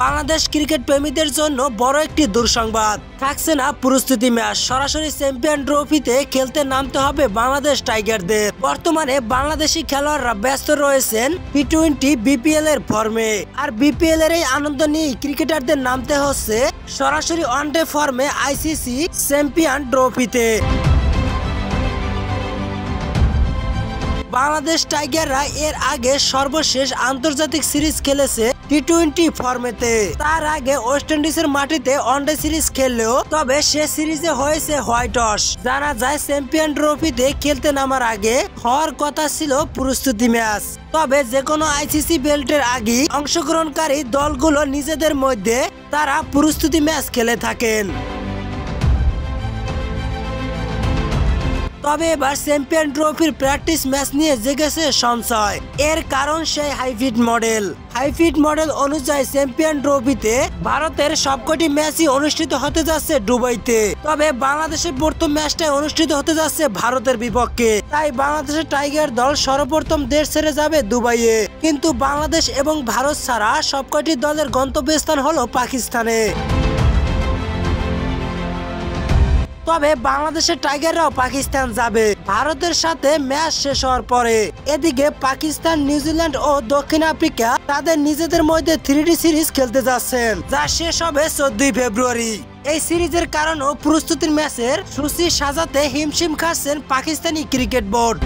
Bangladesh cricket প্রেমীদের জন্য বড় একটি দুঃসংবাদ থাকছে না প্রস্তুতি ম্যাচ। সরাসরি চ্যাম্পিয়ন ট্রফিতে খেলতে নামতে হবে বাংলাদেশ টাইগারদের। বর্তমানে বাংলাদেশি খেলোয়াড়রা ব্যস্ত রয়েছেন টি-20 বিপিএল এর ফর্মে। আর বিপিএল এর এই আনন্দ নিয়ে ক্রিকেটারদের নামতে হচ্ছে সরাসরি ওয়ানডে ফর্মে আইসিসি চ্যাম্পিয়ন ট্রফিতে। বাংলাদেশ টাইগাররা এর আগে সর্বশেষ আন্তর্জাতিক সিরিজ খেলেছে টি-20 ফর্মেতে। তার আগে ওয়েস্ট ইন্ডিজের মাটিতে ওয়ানডে সিরিজ খেললেও তবে সে সিরিজে হয়েছে হোয়াইট টস। জানা যায় চ্যাম্পিয়ন ট্রফিতে খেলতে নামার আগে হওয়ার কথা ছিল প্রস্তুতি ম্যাচ। তবে যে কোনো আইসিসি বেল্টের আগে অংশগ্রহণকারী দলগুলো নিজেদের মধ্যে তারা প্রস্তুতি ম্যাচ খেলে থাকেন। তবে এবার চ্যাম্পিয়ন ট্রফির প্র্যাকটিস ম্যাচ নিয়ে জেগেছে সংশয়। এর কারণ সেই হাইফিট মডেল অনুযায়ী চ্যাম্পিয়ন ট্রফিতে ভারতের সবকটি ম্যাচই অনুষ্ঠিত হতে যাচ্ছে দুবাইতে। তবে বাংলাদেশের প্রথম ম্যাচটাই অনুষ্ঠিত হতে যাচ্ছে ভারতের বিপক্ষে। তাই বাংলাদেশের টাইগার দল সর্বপ্রথম দেশ ছেড়ে যাবে দুবাইয়ে। কিন্তু বাংলাদেশ এবং ভারত ছাড়া সবকটি দলের গন্তব্যস্থান হলো পাকিস্তানে। তবে বাংলাদেশের টাইগাররাও পাকিস্তান যাবে ভারতের সাথে ম্যাচ শেষ হওয়ার পরে। এদিকে পাকিস্তান, নিউজিল্যান্ড ও দক্ষিণ আফ্রিকা তাদের নিজেদের মধ্যে 3D সিরিজ খেলতে যাচ্ছেন, যা শেষ হবে 14 ফেব্রুয়ারি। এই সিরিজের কারণেও প্রস্তুতির ম্যাচের সূচি সাজাতে হিমশিম খাচ্ছেন পাকিস্তানি ক্রিকেট বোর্ড।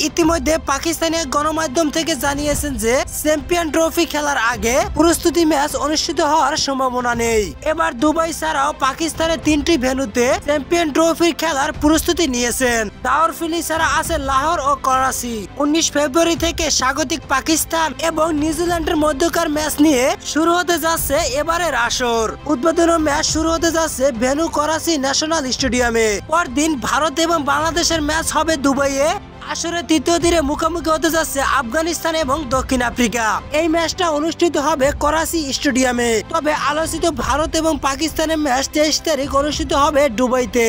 ইতিমধ্যে পাকিস্তানি গণমাধ্যম থেকে জানিয়েছেন যে চ্যাম্পিয়ন ট্রফি খেলার আগে প্রস্তুতি ম্যাচ অনুষ্ঠিত হওয়ার সম্ভাবনা নেই। এবার দুবাই ছাড়াও পাকিস্তানের 3টি ভেন্যুতে চ্যাম্পিয়ন ট্রফি খেলার প্রস্তুতি নিয়েছেন। দাওরফিলি ছাড়া আছে লাহোর ও করাচি। 19 ফেব্রুয়ারি থেকে স্বাগতিক পাকিস্তান এবং নিউজিল্যান্ডের মধ্যকার ম্যাচ নিয়ে শুরু হতে যাচ্ছে এবারের আসর। উদ্বোধনী ম্যাচ শুরু হতে যাচ্ছে ভেন্যু করাচি ন্যাশনাল স্টেডিয়ামে। পরদিন ভারত এবং বাংলাদেশের ম্যাচ হবে দুবাইয়ে। আসরে তৃতীয় দিনে মুখোমুখি হতে যাচ্ছে আফগানিস্তান এবং দক্ষিণ আফ্রিকা। এই ম্যাচটা অনুষ্ঠিত হবে করাচি স্টেডিয়ামে। তবে আলোচিত ভারত এবং পাকিস্তানের ম্যাচ 23 তারিখ অনুষ্ঠিত হবে দুবাইতে।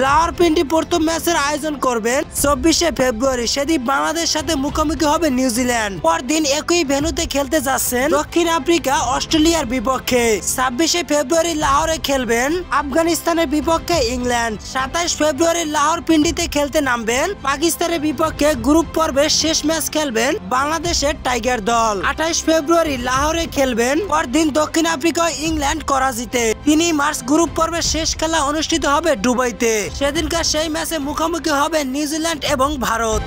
লাহোরপিন্ডি প্রথম ম্যাচের আয়োজন করবেন 24 ফেব্রুয়ারি। সেদিন বাংলাদেশ সাথে মুখোমুখি হবে নিউজিল্যান্ড। পরদিন একই ভেন্যুতে খেলতে যাচ্ছেন দক্ষিণ আফ্রিকা অস্ট্রেলিয়ার বিপক্ষে। 26 ফেব্রুয়ারি লাহোরে খেলবেন আফগানিস্তানের বিপক্ষে ইংল্যান্ড। 27 ফেব্রুয়ারি লাহোরপিন্ডিতে খেলতে নামবেন পাকিস্তানের বিপক্ষে। গ্রুপ পর্বের শেষ ম্যাচ খেলবেন বাংলাদেশের টাইগার দল। 28 ফেব্রুয়ারি লাহোরে খেলবেন। পরদিন দক্ষিণ আফ্রিকা ও ইংল্যান্ড করাচিতে। 3 মার্চ গ্রুপ পর্বের শেষ খেলা অনুষ্ঠিত হবে দুবাইতে। সেদিনকার সেই ম্যাচে মুখোমুখি হবে নিউজিল্যান্ড এবং ভারত।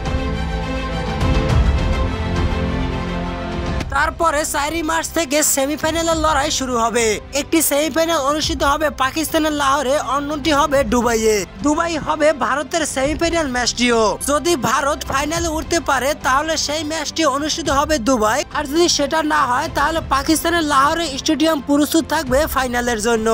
তারপরে 4 মার্চ থেকে সেমিফাইনালের লড়াই শুরু হবে। একটি সেমিফাইনাল অনুষ্ঠিত হবে পাকিস্তানের লাহোরে, অন্যটি হবে দুবাইয়ে। দুবাই হবে ভারতের সেমিফাইনাল ম্যাচটিও। যদি ভারত ফাইনালে উঠতে পারে তাহলে সেই ম্যাচটি অনুষ্ঠিত হবে দুবাই। আর যদি সেটা না হয় তাহলে পাকিস্তানের লাহোরে স্টেডিয়াম প্রস্তুত থাকবে ফাইনালের জন্য।